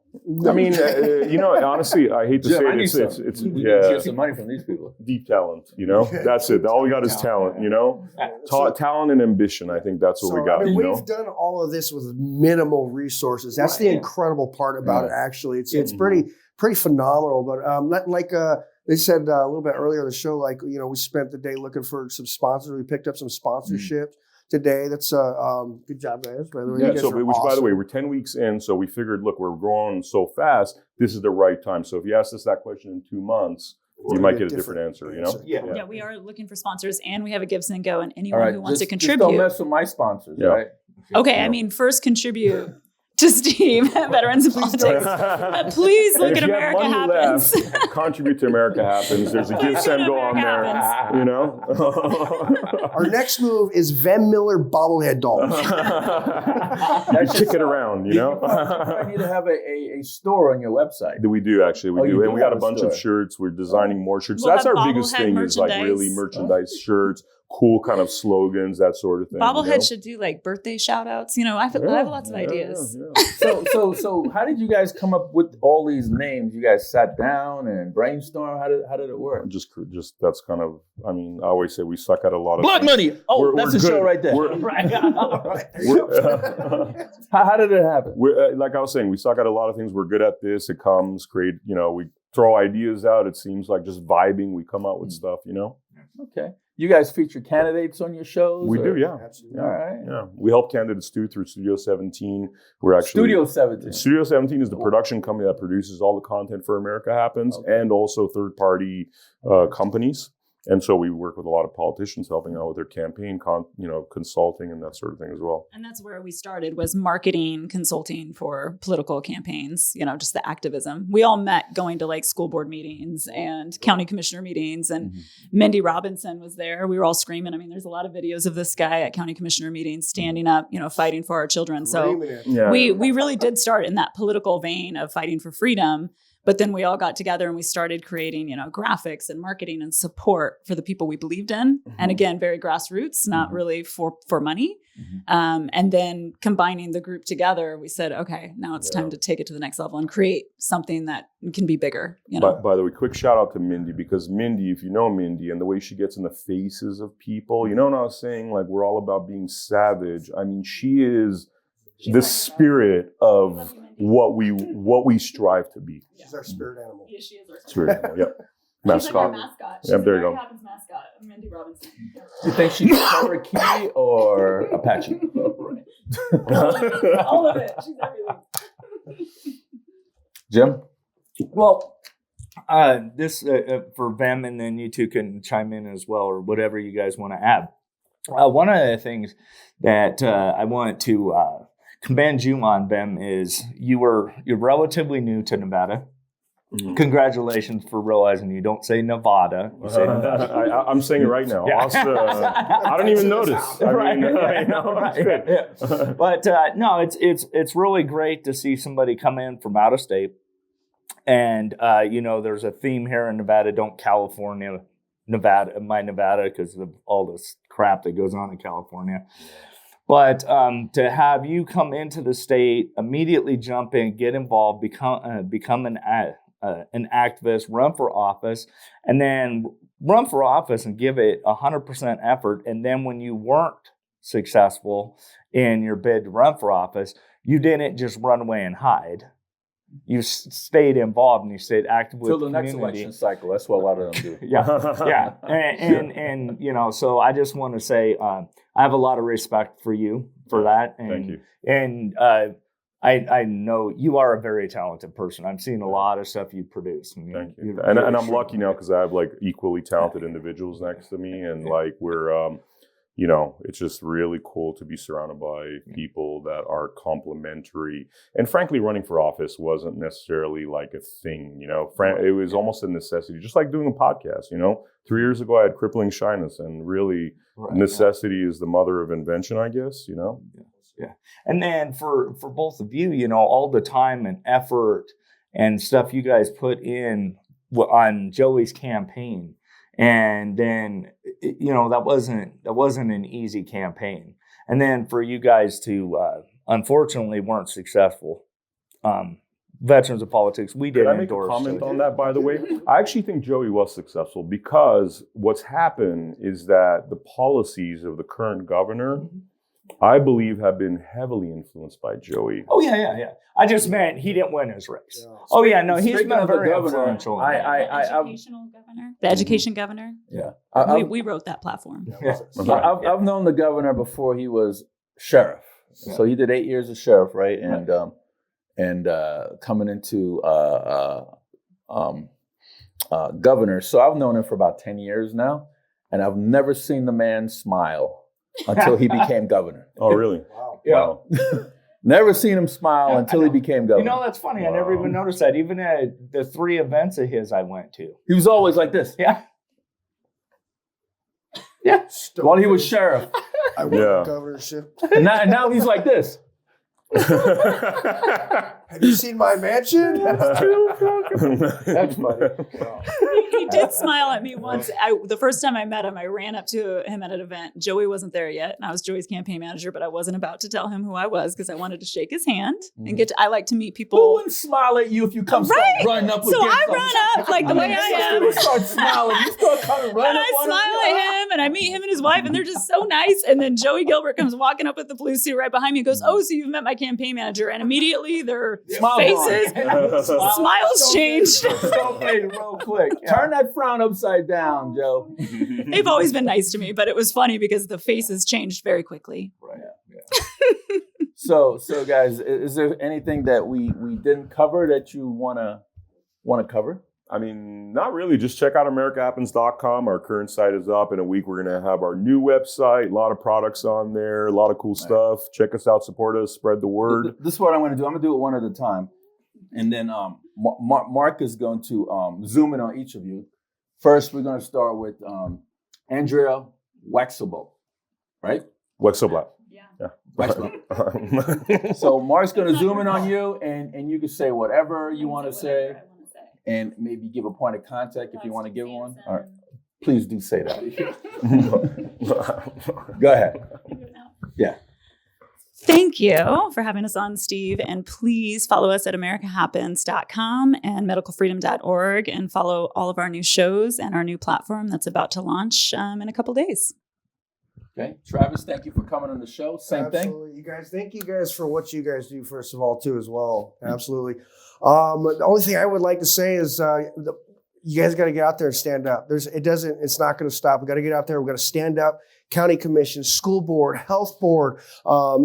Speaker 3: I mean, honestly, I hate to say it. It's
Speaker 1: get some money from these people.
Speaker 3: Deep talent, That's it. All we got is talent, talent and ambition. I think that's what we got.
Speaker 4: We've done all of this with minimal resources. That's the incredible part about it. Actually, it's pretty phenomenal. But they said a little bit earlier in the show, we spent the day looking for some sponsors. We picked up some sponsorships today. That's good job, guys. By the way,
Speaker 3: by the way, we're 10 weeks in, so we figured, look, we're growing so fast. This is the right time. So if you ask us that question in 2 months, you might get a different answer.
Speaker 6: Yeah, we are looking for sponsors, and we have a Gives and Go, and anyone who wants to contribute.
Speaker 1: Just don't mess with my sponsors, right?
Speaker 6: Okay, I mean, first contribute to Steve at Veterans in Politics. Please look at America Happens.
Speaker 3: Contribute to America Happens. There's a Gives and Go on there.
Speaker 4: Our next move is Van Miller bobblehead dolls.
Speaker 3: You kick it around,
Speaker 1: I need to have a store on your website.
Speaker 3: We do, actually. We do. And we got a bunch of shirts. We're designing more shirts. That's our biggest thing is really merchandise, shirts, cool kind of slogans, that sort of thing.
Speaker 6: Bobblehead should do like birthday shout outs. I have lots of ideas.
Speaker 3: Yeah.
Speaker 1: So how did you guys come up with all these names? You guys sat down and brainstormed. How did it work?
Speaker 3: Just that's kind of. I mean, I always say we suck at a lot of
Speaker 1: Blood
Speaker 3: things.
Speaker 1: Money. Oh,
Speaker 3: We're
Speaker 1: that's the show right there.
Speaker 3: Right.
Speaker 1: How did it happen?
Speaker 3: Like I was saying, we suck at a lot of things. We're good at this. It comes, create. We throw ideas out. It seems like just vibing. We come out with stuff.
Speaker 1: Okay. You guys feature candidates on your shows?
Speaker 3: We do, yeah.
Speaker 4: Absolutely.
Speaker 1: All right.
Speaker 3: Yeah, we help candidates too through Studio 17. We're actually
Speaker 1: Studio 17.
Speaker 3: Studio 17 is the production company that produces all the content for America Happens, and also third-party companies. And so we work with a lot of politicians helping out with their campaign, consulting and that sort of thing as well.
Speaker 6: And that's where we started, was marketing consulting for political campaigns, just the activism. We all met going to like school board meetings and county commissioner meetings, and Mindy Robinson was there. We were all screaming. I mean, there's a lot of videos of this guy at county commissioner meetings standing up, fighting for our children. So we really did start in that political vein of fighting for freedom. But then we all got together and we started creating, graphics and marketing and support for the people we believed in. And again, very grassroots, not really for money. And then combining the group together, we said, okay, now it's time to take it to the next level and create something that can be bigger.
Speaker 3: By the way, quick shout out to Mindy, because Mindy, if you know Mindy and the way she gets in the faces of people, what I was saying? Like, we're all about being savage. I mean, she is the spirit of what we strive to be.
Speaker 4: She's our spirit animal.
Speaker 5: Yeah, she is our
Speaker 3: Spirit animal, yep. Mascot.
Speaker 5: She's like our mascot. She's
Speaker 3: Yep, there you
Speaker 5: America
Speaker 3: go.
Speaker 5: Happens mascot, Mindy Robinson.
Speaker 1: You think she's Cherokee or Apache?
Speaker 5: All of it. She's everything.
Speaker 1: Jim?
Speaker 2: Well, this for them, and then you two can chime in as well, or whatever you guys want to add. One of the things that I want to commend you on, Bem, is you're relatively new to Nevada. Congratulations for realizing you don't say Nevada. You say Nevada.
Speaker 3: I'm saying it right now.
Speaker 2: Yeah.
Speaker 3: I don't even notice.
Speaker 2: Right.
Speaker 3: Right.
Speaker 2: But no, it's really great to see somebody come in from out of state. And there's a theme here in Nevada. Don't California Nevada because of all this crap that goes on in California. But to have you come into the state, immediately jump in, get involved, become an activist, run for office, and then run for office and give it 100% effort. And then when you weren't successful in your bid to run for office, you didn't just run away and hide. You stayed involved and you stayed active with the community.
Speaker 1: Till the next election cycle. That's what a lot of them do.
Speaker 2: Yeah. And so I just want to say I have a lot of respect for you for that. And,
Speaker 3: Thank you.
Speaker 2: And I know you are a very talented person. I'm seeing a lot of stuff you produce. And
Speaker 3: Thank you. And I'm lucky now because I have like equally talented individuals next to me, and like we're it's just really cool to be surrounded by people that are complementary. And frankly, running for office wasn't necessarily like a thing, it was almost a necessity, just like doing a podcast, 3 years ago, I had crippling shyness, and really necessity is the mother of invention, I guess,
Speaker 2: Yeah. And then for both of you, all the time and effort and stuff you guys put in on Joey's campaign. And then, that wasn't an easy campaign. And then for you guys to, unfortunately, weren't successful. Veterans of Politics, we did
Speaker 3: Can I make
Speaker 2: endorse.
Speaker 3: a comment on that, by the way? I actually think Joey was successful because what's happened is that the policies of the current governor, I believe, have been heavily influenced by Joey.
Speaker 2: Oh, yeah. I just meant he didn't win his race.
Speaker 4: Yeah.
Speaker 2: Oh, yeah, no, he's
Speaker 1: Speaking
Speaker 2: been
Speaker 1: of the
Speaker 2: very
Speaker 1: governor,
Speaker 2: influential.
Speaker 6: Educational governor. The education governor.
Speaker 1: Yeah.
Speaker 6: We wrote that platform.
Speaker 1: I've known the governor before he was sheriff.
Speaker 2: Yeah.
Speaker 1: So he did 8 years as sheriff, right? And coming into governor. So I've known him for about 10 years now, and I've never seen the man smile until he became governor.
Speaker 3: Oh, really?
Speaker 4: Wow.
Speaker 1: Yeah.
Speaker 3: Wow.
Speaker 1: Never seen him smile until he became governor.
Speaker 2: That's funny. I never even noticed that. Even at the 3 events of his I went to.
Speaker 1: He was always like this.
Speaker 2: Yeah.
Speaker 1: While he was sheriff.
Speaker 4: I won the governorship.
Speaker 1: And now he's like this.
Speaker 4: Have you seen my mansion?
Speaker 1: That's funny.
Speaker 6: He did smile at me once. The first time I met him, I ran up to him at an event. Joey wasn't there yet, and I was Joey's campaign manager, but I wasn't about to tell him who I was because I wanted to shake his hand and get to, I like to meet people.
Speaker 1: Who wouldn't smile at you if you come start running up
Speaker 6: So
Speaker 1: against
Speaker 6: I
Speaker 1: them?
Speaker 6: run up like the way I am.
Speaker 1: You start smiling. You start coming running
Speaker 6: And
Speaker 1: up
Speaker 6: I
Speaker 1: on
Speaker 6: smile at him and I meet him and his wife and they're just so nice. And then Joey Gilbert comes walking up with the blue suit right behind me and goes, oh, so you've met my campaign manager. And immediately their faces, smiles changed.
Speaker 1: Okay, real quick. Turn that frown upside down, Joe.
Speaker 6: They've always been nice to me, but it was funny because the faces changed very quickly.
Speaker 1: Right. Yeah. So guys, is there anything that we didn't cover that you wanna cover?
Speaker 3: I mean, not really. Just check out AmericaHappens.com. Our current site is up. In a week, we're going to have our new website. A lot of products on there. A lot of cool stuff. Check us out. Support us. Spread the word.
Speaker 1: This is what I'm going to do. I'm going to do it one at a time. And then Mark is going to zoom in on each of you. First, we're going to start with Andrea Wexelblatt, right?
Speaker 3: Wexelblatt.
Speaker 1: Yeah. Wexelblatt. So Mark's going to zoom in on you, and you can say whatever you want to say. And maybe give a point of contact if you want to give one. All right. Please do say that. Go ahead. Yeah.
Speaker 6: Thank you for having us on, Steve. And please follow us at AmericaHappens.com and medicalfreedom.org and follow all of our new shows and our new platform that's about to launch in a couple days.
Speaker 1: Okay. Travis, thank you for coming on the show. Same thing.
Speaker 4: You guys, thank you guys for what you guys do, first of all, too, as well. Absolutely. The only thing I would like to say is you guys got to get out there and stand up. It's not going to stop. We got to get out there. We got to stand up. County commission, school board, health board,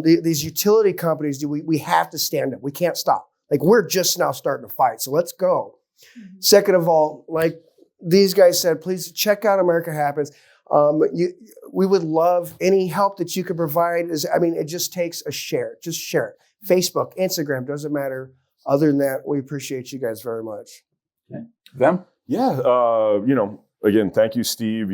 Speaker 4: these utility companies, we have to stand up. We can't stop. Like, we're just now starting to fight. So let's go. Mm-hmm. Second of all, like these guys said, please check out America Happens. We would love any help that you could provide. It just takes a share. Just share it. Facebook, Instagram, doesn't matter. Other than that, we appreciate you guys very much.
Speaker 1: Okay. Them?
Speaker 3: Yeah. Again, thank you, Steve.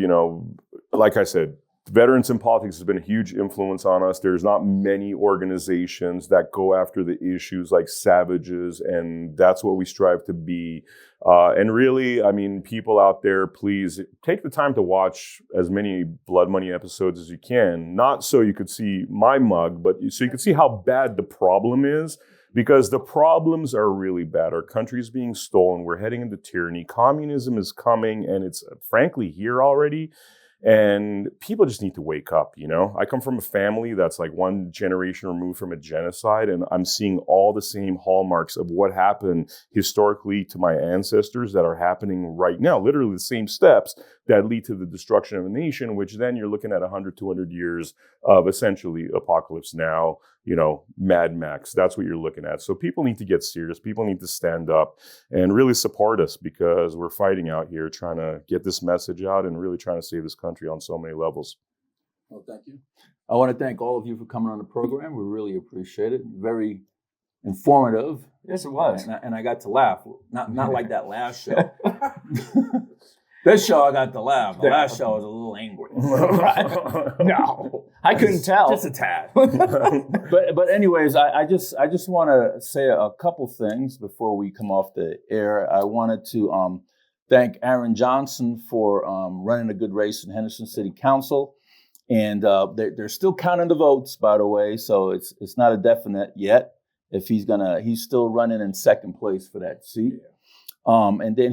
Speaker 3: Like I said, veterans in politics has been a huge influence on us. There's not many organizations that go after the issues like savages, and that's what we strive to be. And really, people out there, please take the time to watch as many Blood Money episodes as you can. Not so you could see my mug, but so you could see how bad the problem is. Because the problems are really bad. Our country is being stolen. We're heading into tyranny. Communism is coming, and it's frankly here already. And people just need to wake up, I come from a family that's like one generation removed from a genocide, and I'm seeing all the same hallmarks of what happened historically to my ancestors that are happening right now. Literally the same steps that lead to the destruction of a nation, which then you're looking at 100, 200 years of essentially apocalypse now, Mad Max. That's what you're looking at. So people need to get serious. People need to stand up and really support us, because we're fighting out here trying to get this message out and really trying to save this country on so many levels.
Speaker 1: Well, thank you. I want to thank all of you for coming on the program. We really appreciate it. Very informative.
Speaker 2: Yes, it was.
Speaker 1: And I got to laugh. Not like that last show. This show, I got to laugh. The last show, I was a little angry.
Speaker 2: No, I couldn't tell.
Speaker 1: Just a tad. But anyways, I just want to say a couple things before we come off the air. I wanted to thank Aaron Johnson for running a good race in Henderson City Council. And they're still counting the votes, by the way, so it's not a definite yet if he's still running in second place for that seat. Yeah. And then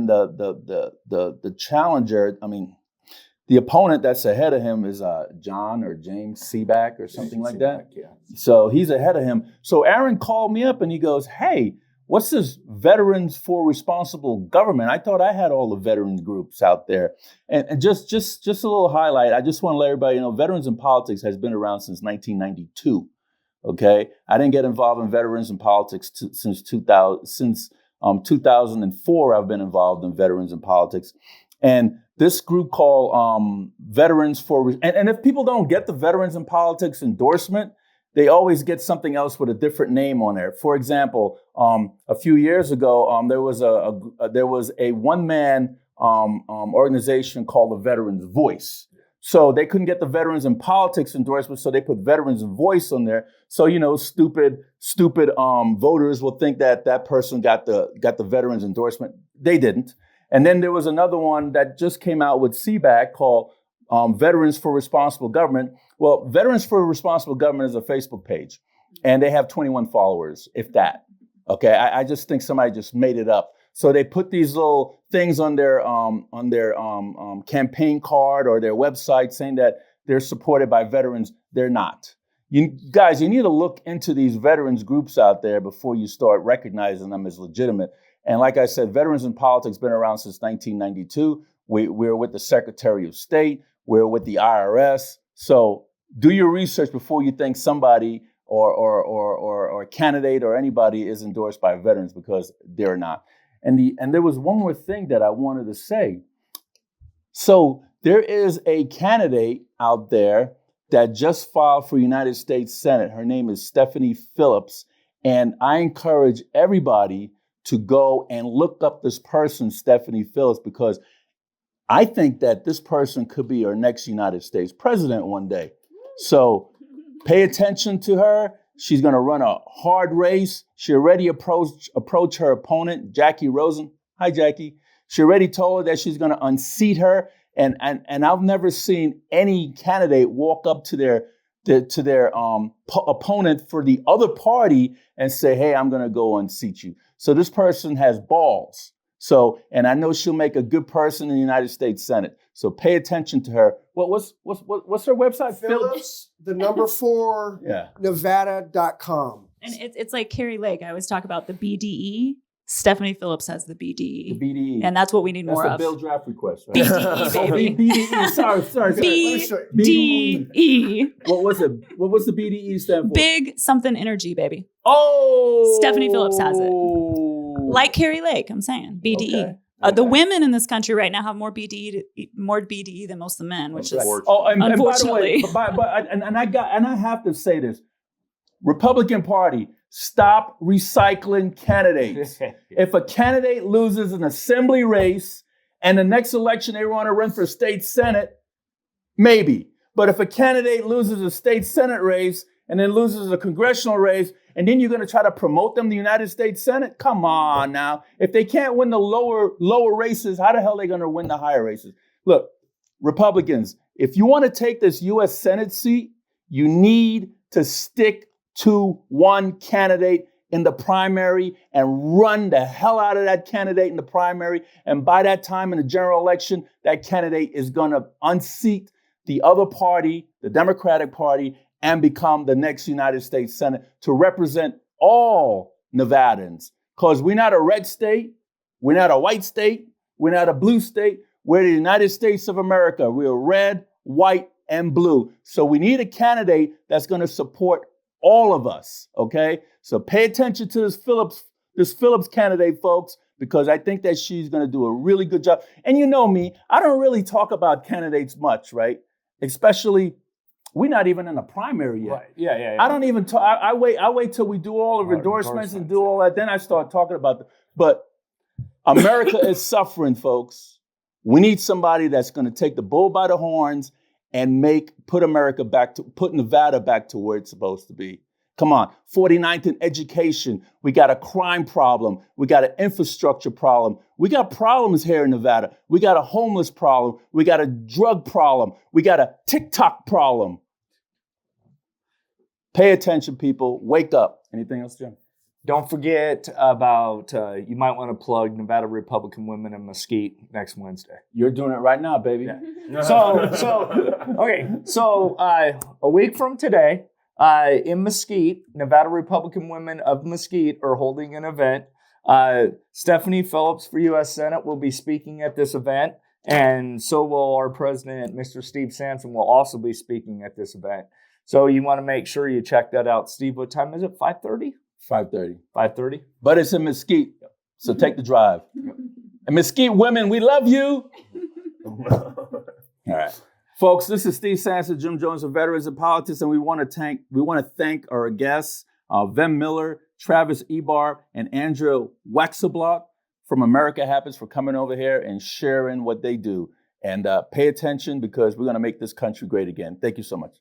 Speaker 1: the challenger, the opponent that's ahead of him is John or James Seaback or something like that. Yeah. So he's ahead of him. So Aaron called me up and he goes, "Hey, what's this Veterans for Responsible Government? I thought I had all the veterans groups out there." And just a little highlight. I just want to let everybody know, Veterans in Politics has been around since 1992. Okay, I didn't get involved in veterans in politics since 2004, I've been involved in Veterans in Politics. And this group called Veterans for, and if people don't get the Veterans in Politics endorsement, they always get something else with a different name on there. For example, a few years ago, there was a one-man organization called the Veterans Voice. So they couldn't get the Veterans in Politics endorsement, so they put Veterans Voice on there. So, stupid voters will think that person got the Veterans endorsement. They didn't. And then there was another one that just came out with CBAC called Veterans for Responsible Government. Well, Veterans for Responsible Government is a Facebook page, and they have 21 followers, if that. Okay, I just think somebody just made it up. So they put these little things on their campaign card or their website saying that they're supported by veterans. They're not. You guys, you need to look into these veterans groups out there before you start recognizing them as legitimate. And like I said, Veterans in Politics been around since 1992. We're with the Secretary of State. We're with the IRS. So do your research before you think somebody or a candidate or anybody is endorsed by veterans, because they're not. And there was one more thing that I wanted to say. So there is a candidate out there that just filed for United States Senate. Her name is Stephanie Phillips. And I encourage everybody to go and look up this person, Stephanie Phillips, because I think that this person could be our next United States president one day. So pay attention to her. She's going to run a hard race. She already approached her opponent, Jackie Rosen. Hi, Jackie. She already told her that she's going to unseat her. And I've never seen any candidate walk up to their opponent for the other party and say, hey, I'm going to go unseat you. So this person has balls. So, and I know she'll make a good person in the United States Senate. So pay attention to her. What's her website?
Speaker 4: Phillips, the number 4,
Speaker 1: Yeah.
Speaker 4: Nevada.com.
Speaker 6: And it's like Carrie Lake. I always talk about the BDE. Stephanie Phillips has the BDE.
Speaker 1: The BDE.
Speaker 6: And that's what we need more
Speaker 1: That's
Speaker 6: of.
Speaker 1: the bill draft request, right?
Speaker 6: BDE, baby.
Speaker 1: BDE. Sorry.
Speaker 6: BDE.
Speaker 1: What was the BDE stand for?
Speaker 6: Big something energy, baby.
Speaker 1: Oh!
Speaker 6: Stephanie Phillips has it. Like Carrie Lake, I'm saying. BDE.
Speaker 1: Okay.
Speaker 6: The women in this country right now have more BDE than most of the men, which is
Speaker 1: unfortunately.
Speaker 6: unfortunately.
Speaker 1: And I have to say this. Republican Party, stop recycling candidates. If a candidate loses an assembly race and the next election they want to run for state senate, maybe. But if a candidate loses a state senate race and then loses a congressional race, and then you're going to try to promote them to the United States Senate? Come on now. If they can't win the lower races, how the hell are they going to win the higher races? Look, Republicans, if you want to take this U.S. Senate seat, you need to stick to one candidate in the primary and run the hell out of that candidate in the primary. And by that time in the general election, that candidate is going to unseat the other party, the Democratic Party, and become the next United States Senate to represent all Nevadans. Because we're not a red state, we're not a white state, we're not a blue state, we're the United States of America. We're red, white, and blue. So we need a candidate that's going to support all of us, okay? So pay attention to this Phillips candidate, folks, because I think that she's going to do a really good job. And you know me, I don't really talk about candidates much, right? Especially, we're not even in a primary yet.
Speaker 2: Right. Yeah.
Speaker 1: I don't even talk. I wait till we do all the endorsements and do all that. Then I start talking about them. But America is suffering, folks. We need somebody that's going to take the bull by the horns and put Nevada back to where it's supposed to be. Come on, 49th in education. We got a crime problem. We got an infrastructure problem. We got problems here in Nevada. We got a homeless problem. We got a drug problem. We got a TikTok problem. Pay attention, people. Wake up. Anything else, Jim?
Speaker 2: Don't forget about, you might want to plug Nevada Republican Women in Mesquite next Wednesday.
Speaker 1: You're doing it right now, baby.
Speaker 2: Yeah. So a week from today, in Mesquite, Nevada Republican Women of Mesquite are holding an event. Stephanie Phillips for U.S. Senate will be speaking at this event, and so will our president, Mr. Steve Sampson, will also be speaking at this event. So you want to make sure you check that out. Steve, what time is it? 5:30?
Speaker 1: 5:30.
Speaker 2: 5:30?
Speaker 1: But it's in Mesquite, so take the drive. And Mesquite women, we love you. All right. Folks, this is Steve Sampson, Jim Jones of Veterans in Politics, and we want to thank our guests, Vem Miller, Travis Ebarb, and Andrea Wexelblatt from America Happens for coming over here and sharing what they do. And pay attention, because we're going to make this country great again. Thank you so much.